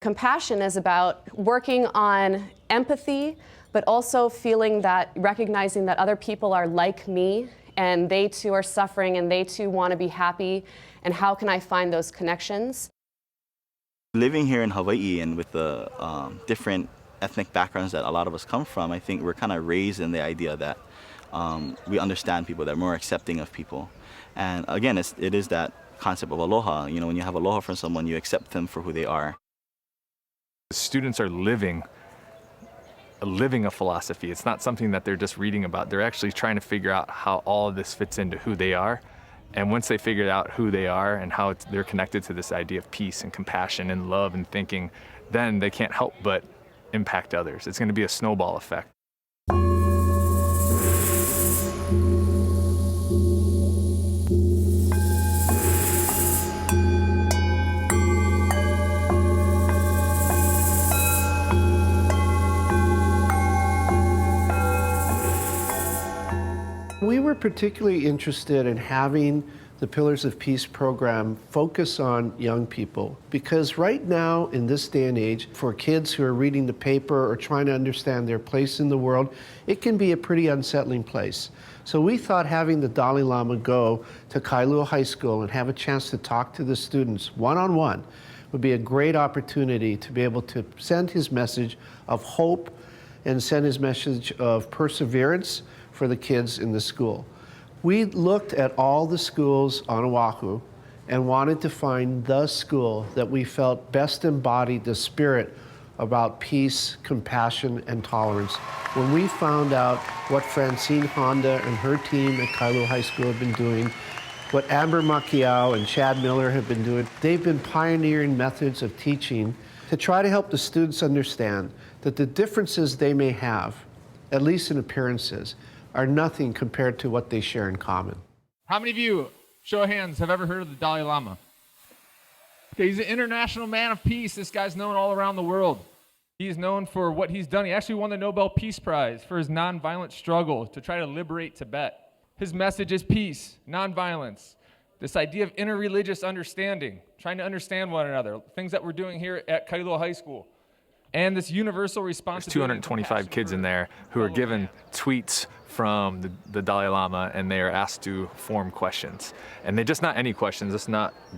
Compassion is about working on empathy, but also feeling that, recognizing that other people are like me and they too are suffering and they too want to be happy, and how can I find those connections? Living here in Hawaii and with the different ethnic backgrounds that a lot of us come from, I think we're kind of raised in the idea that we understand people, that we're more accepting of people. And again, it is that concept of aloha. You know, when you have aloha from someone, you accept them for who they are. Students are living a philosophy. It's not something that they're just reading about. They're actually trying to figure out how all of this fits into who they are. And once they figure out who they are and how they're connected to this idea of peace and compassion and love and thinking, then they can't help but impact others. It's going to be a snowball effect. We were particularly interested in having the Pillars of Peace program focus on young people, because right now in this day and age, for kids who are reading the paper or trying to understand their place in the world, it can be a pretty unsettling place. So we thought having the Dalai Lama go to Kailua High School and have a chance to talk to the students one-on-one would be a great opportunity to be able to send his message of hope and send his message of perseverance for the kids in the school. We looked at all the schools on Oahu and wanted to find the school that we felt best embodied the spirit about peace, compassion, and tolerance. When we found out what Francine Honda and her team at Kailua High School have been doing, what Amber Macchiao and Chad Miller have been doing, they've been pioneering methods of teaching to try to help the students understand that the differences they may have, at least in appearances, are nothing compared to what they share in common. How many of you, show of hands, have ever heard of the Dalai Lama? Okay, he's an international man of peace. This guy's known all around the world. He's known for what he's done. He actually won the Nobel Peace Prize for his nonviolent struggle to try to liberate Tibet. His message is peace, nonviolence, this idea of interreligious understanding, trying to understand one another, things that we're doing here at Kailua High School. And this universal responsibility. There's 225 kids in there who are given tweets from the Dalai Lama, and they are asked to form questions. And they're just not any questions.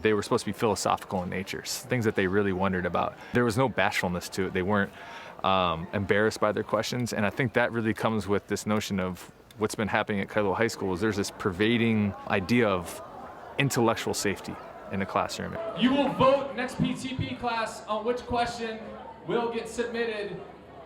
They were supposed to be philosophical in nature, things that they really wondered about. There was no bashfulness to it. They weren't embarrassed by their questions. And I think that really comes with this notion of what's been happening at Kailua High School is there's this pervading idea of intellectual safety in the classroom. You will vote next PTP class on which question will get submitted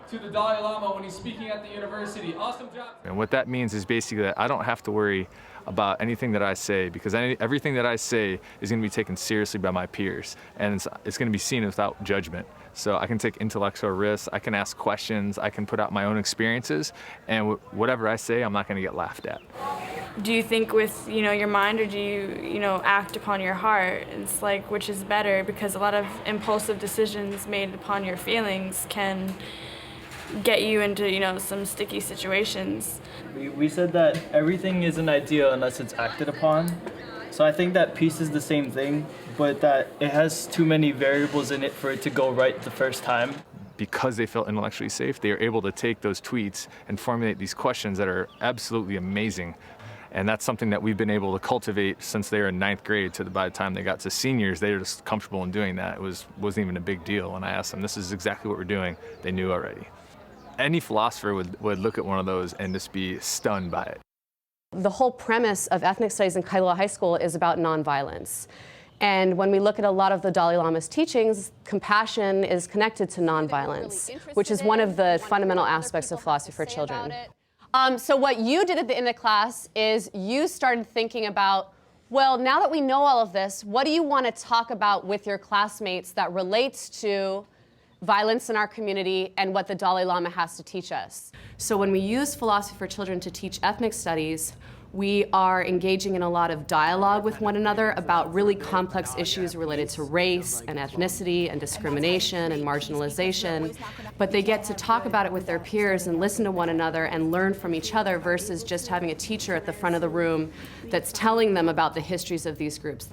to the Dalai Lama when he's speaking at the university. Awesome job. And what that means is basically that I don't have to worry about anything that I say, because everything that I say is going to be taken seriously by my peers, and it's going to be seen without judgment. So I can take intellectual risks, I can ask questions, I can put out my own experiences, and whatever I say, I'm not going to get laughed at. Do you think with your mind, or do you act upon your heart? It's like, which is better? Because a lot of impulsive decisions made upon your feelings can get you into some sticky situations. We said that everything is an idea unless it's acted upon. So I think that peace is the same thing, but that it has too many variables in it for it to go right the first time. Because they felt intellectually safe, they are able to take those tweets and formulate these questions that are absolutely amazing. And that's something that we've been able to cultivate since they were in 9th grade to by the time they got to seniors, they were just comfortable in doing that. It wasn't even a big deal. When I asked them, this is exactly what we're doing, they knew already. Any philosopher would look at one of those and just be stunned by it. The whole premise of ethnic studies in Kailua High School is about nonviolence. And when we look at a lot of the Dalai Lama's teachings, compassion is connected to nonviolence, which is one of the fundamental aspects of philosophy for children. So what you did at the end of class is you started thinking about, well, now that we know all of this, what do you want to talk about with your classmates that relates to violence in our community and what the Dalai Lama has to teach us? So when we use philosophy for children to teach ethnic studies, we are engaging in a lot of dialogue with one another about really complex issues related to race and ethnicity and discrimination and marginalization. But they get to talk about it with their peers and listen to one another and learn from each other versus just having a teacher at the front of the room that's telling them about the histories of these groups.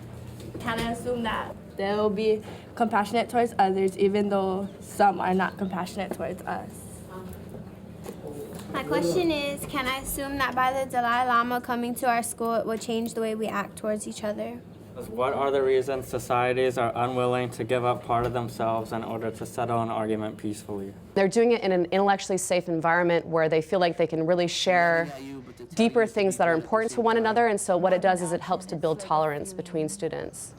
Can I assume that they will be compassionate towards others even though some are not compassionate towards us? My question is, can I assume that by the Dalai Lama coming to our school, it will change the way we act towards each other? What are the reasons societies are unwilling to give up part of themselves in order to settle an argument peacefully? They're doing it in an intellectually safe environment where they feel like they can really share deeper things that are important to one another, and so what it does is it helps to build tolerance between students.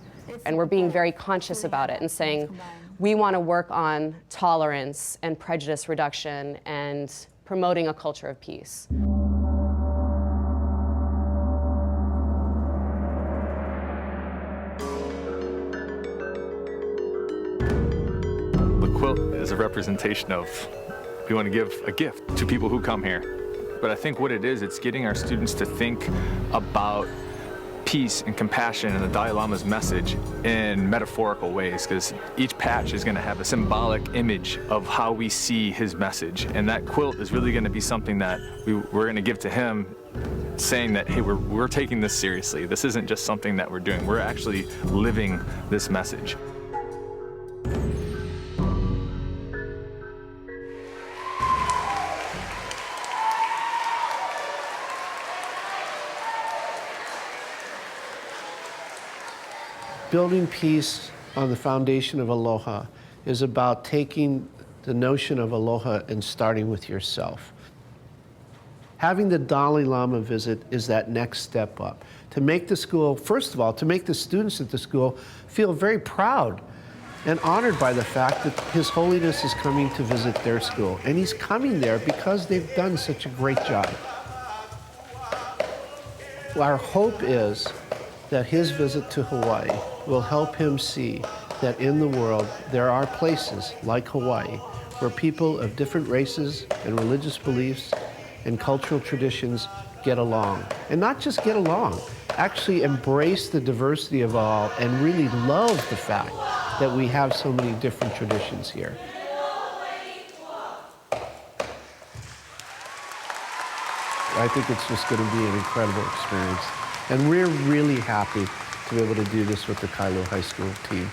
And we're being very conscious about it and saying, we want to work on tolerance and prejudice reduction and promoting a culture of peace. The quilt is a representation of, we want to give a gift to people who come here. But I think what it is, it's getting our students to think about peace and compassion and the Dalai Lama's message in metaphorical ways, because each patch is going to have a symbolic image of how we see his message. And that quilt is really going to be something that we're going to give to him, saying that, hey, we're taking this seriously. This isn't just something that we're doing. We're actually living this message. Building peace on the foundation of aloha is about taking the notion of aloha and starting with yourself. Having the Dalai Lama visit is that next step up. To make the school, first of all, to make the students at the school feel very proud and honored by the fact that His Holiness is coming to visit their school. And he's coming there because they've done such a great job. Our hope is that his visit to Hawaii will help him see that in the world there are places like Hawaii where people of different races and religious beliefs and cultural traditions get along. And not just get along, actually embrace the diversity of all and really love the fact that we have so many different traditions here. I think it's just going to be an incredible experience. And we're really happy to be able to do this with the Kailua High School team.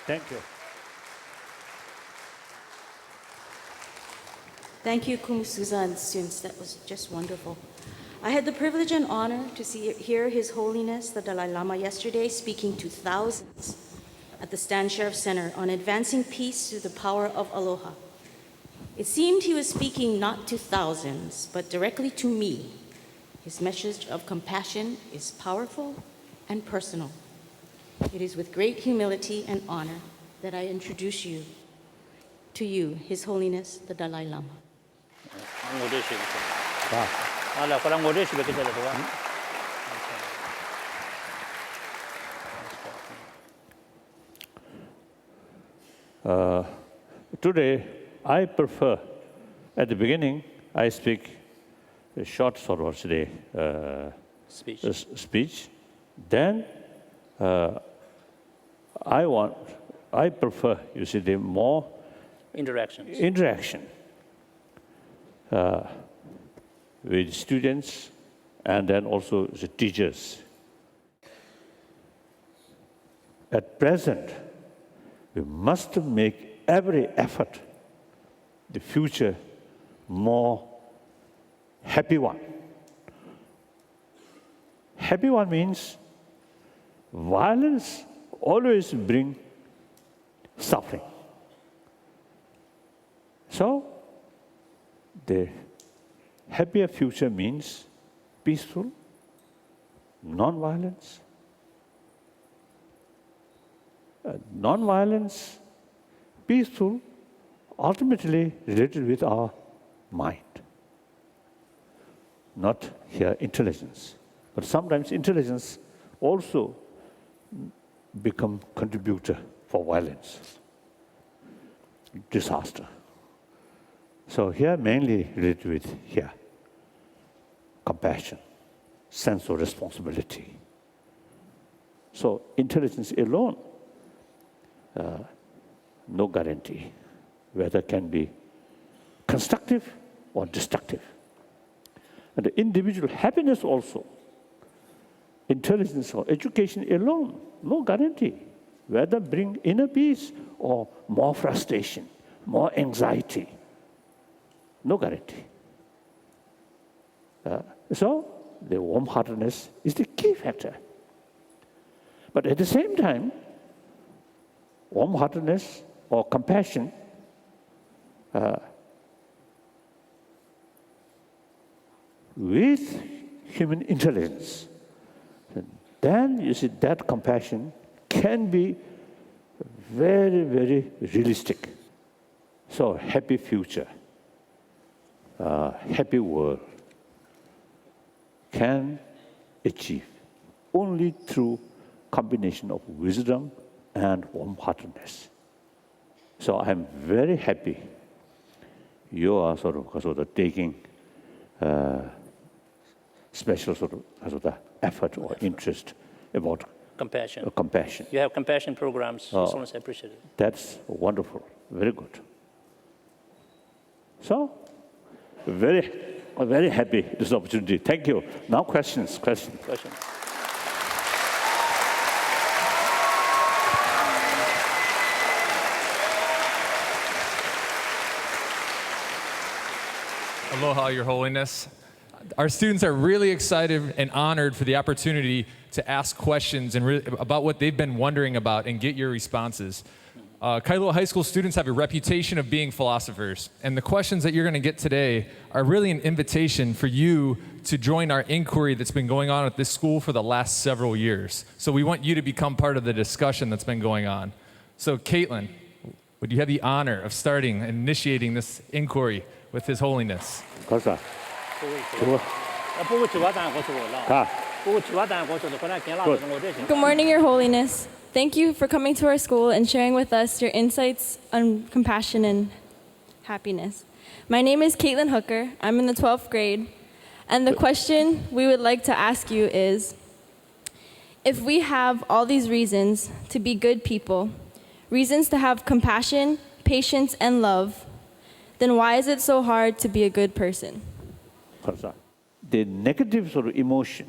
Thank you. Thank you, Kum Suza and students. That was just wonderful. I had the privilege and honor to hear His Holiness, the Dalai Lama, yesterday speaking to thousands at the Stan Sheriff Center on advancing peace through the power of aloha. It seemed he was speaking not to thousands, but directly to me. His message of compassion is powerful and personal. It is with great humility and honor that I introduce you to you, His Holiness, the Dalai Lama. Today, I prefer, at the beginning, I speak a short Sarvasri speech. Then I prefer, you see, the more interaction with students and then also the teachers. At present, we must make every effort, the future more happy one. Happy one means violence always brings suffering. So, the happier future means peaceful, non-violence. Non-violence, peaceful, ultimately related with our mind. Not here intelligence, but sometimes intelligence also become contributor for violence, disaster. So here mainly related with here, compassion, sense of responsibility. So intelligence alone, no guarantee whether it can be constructive or destructive. And the individual happiness also intelligence or education alone, no guarantee whether bring inner peace or more frustration, more anxiety. No guarantee. So the warm-heartedness is the key factor. But at the same time, warm-heartedness or compassion with human intelligence, then you see that compassion can be very, very realistic. So happy future, happy world can achieve only through combination of wisdom and warm-heartedness. So I'm very happy you are sort of taking special sort of effort or interest about compassion. Compassion. You have compassion programs. Oh, So much appreciated. That's wonderful. Very good. So, very happy this opportunity. Thank you. Now questions. Question. Aloha, Your Holiness. Our students are really excited and honored for the opportunity to ask questions and about what they've been wondering about and get your responses. Kailua High School students have a reputation of being philosophers, and the questions that you're going to get today are really an invitation for you to join our inquiry that's been going on at this school for the last several years. So we want you to become part of the discussion that's been going on. So Caitlin, would you have the honor of starting and initiating this inquiry with His Holiness? Good morning, Your Holiness. Thank you for coming to our school and sharing with us your insights on compassion and happiness. My name is Caitlin Hooker. I'm in the 12th grade. And the question we would like to ask you is, if we have all these reasons to be good people, reasons to have compassion, patience, and love, then why is it so hard to be a good person? The negative sort of emotion,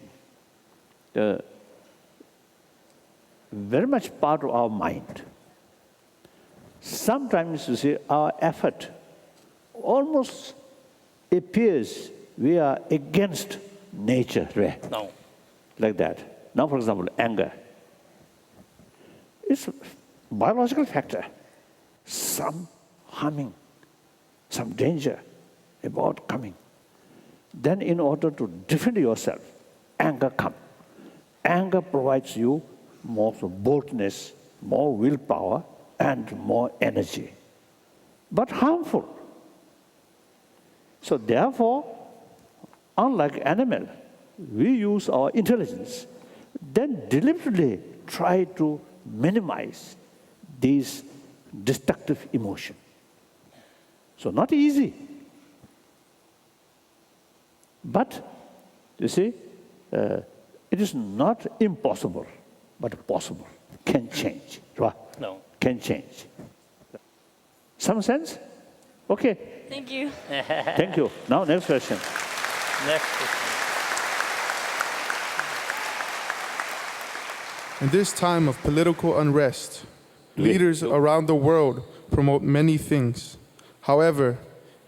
very much part of our mind. Sometimes you see our effort almost appears we are against nature, right? No. Like that. Now, for example, anger. It's a biological factor. Some harming, some danger about coming. Then in order to defend yourself, anger comes. Anger provides you more boldness, more willpower, and more energy. But harmful. So therefore, unlike animal, we use our intelligence, then deliberately try to minimize these destructive emotions. So not easy. But, you see, it is not impossible, but possible. Can change, right? No. Can change. Some sense? Okay. Thank you. Thank you. Now, next question. Next question. In this time of political unrest, leaders around the world promote many things. However,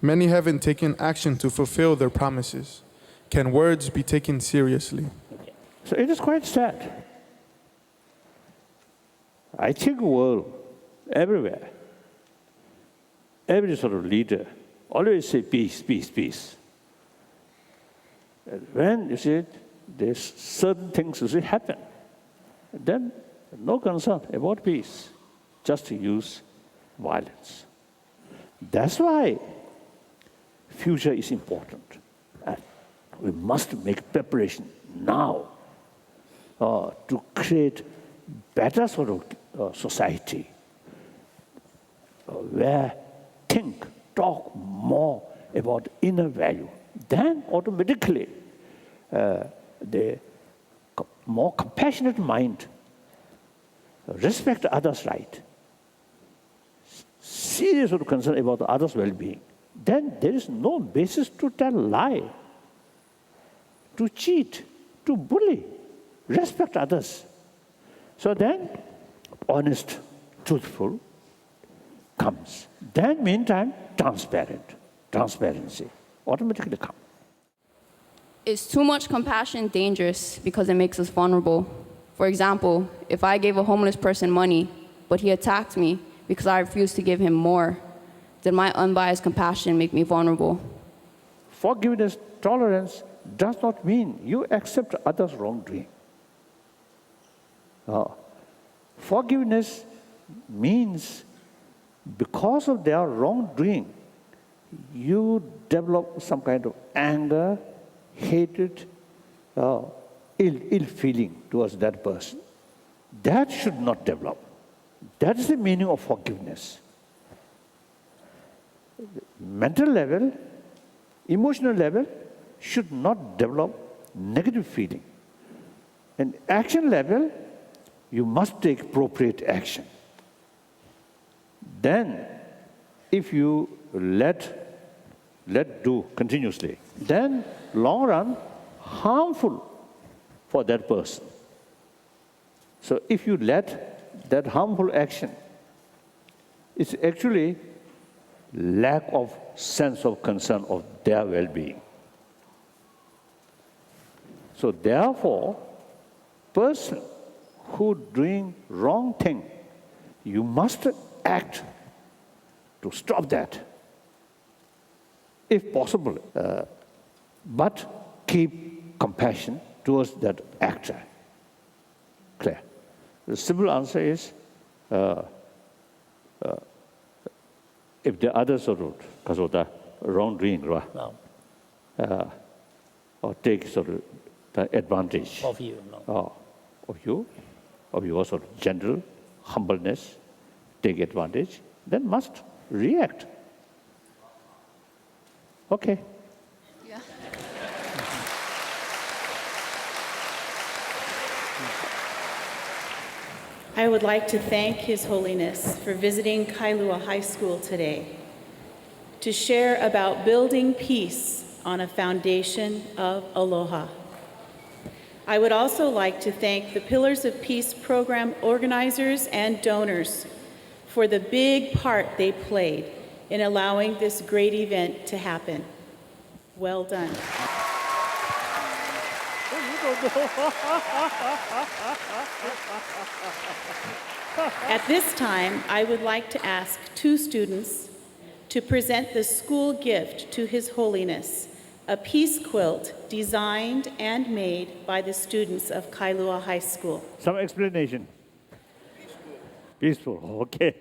many haven't taken action to fulfill their promises. Can words be taken seriously? So it is quite sad. I think world, everywhere, every sort of leader always say peace, peace, peace. And when you see there's certain things you see happen, then no concern about peace, just to use violence. That's why future is important. And we must make preparation now to create better sort of society where talk more about inner value. Then automatically the more compassionate mind respect others' right, serious sort of concern about others' well-being. Then there is no basis to tell lie, to cheat, to bully. respect others. So then, honest, truthful comes. Then, meantime, transparency automatically comes. Is too much compassion dangerous because it makes us vulnerable? For example, if I gave a homeless person money, but he attacked me because I refused to give him more, then my unbiased compassion make me vulnerable. Forgiveness, tolerance does not mean you accept others' wrongdoing. Forgiveness means because of their wrongdoing, you develop some kind of anger, hatred, ill feeling towards that person. That should not develop. That is the meaning of forgiveness. Mental level, emotional level should not develop negative feeling. And action level, you must take appropriate action. Then, if you let do continuously, then long run, harmful for that person. So if you let that harmful action, it's actually lack of sense of concern of their well-being. So therefore, person who doing wrong thing, you must act to stop that, if possible, but keep compassion towards that actor. Clear? The simple answer is, if the others sort of because of the wrongdoing, or take sort of the advantage Of you, of your sort of gentle humbleness, take advantage, then must react. Okay. Yeah. I would like to thank His Holiness for visiting Kailua High School today to share about building peace on a foundation of aloha. I would also like to thank the Pillars of Peace program organizers and donors for the big part they played in allowing this great event to happen. Well done. At this time, I would like to ask two students to present the school gift to His Holiness, a peace quilt designed and made by the students of Kailua High School. Some explanation. Peaceful, okay.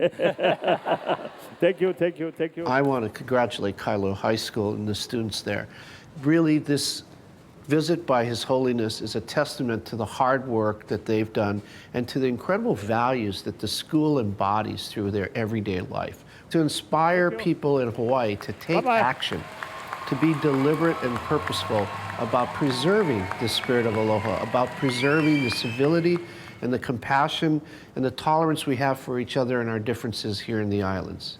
Thank you, thank you, thank you. I want to congratulate Kailua High School and the students there. Really, this visit by His Holiness is a testament to the hard work that they've done and to the incredible values that the school embodies through their everyday life. To inspire people in Hawaii to take action, to be deliberate and purposeful about preserving the spirit of aloha, about preserving the civility and the compassion and the tolerance we have for each other and our differences here in the islands.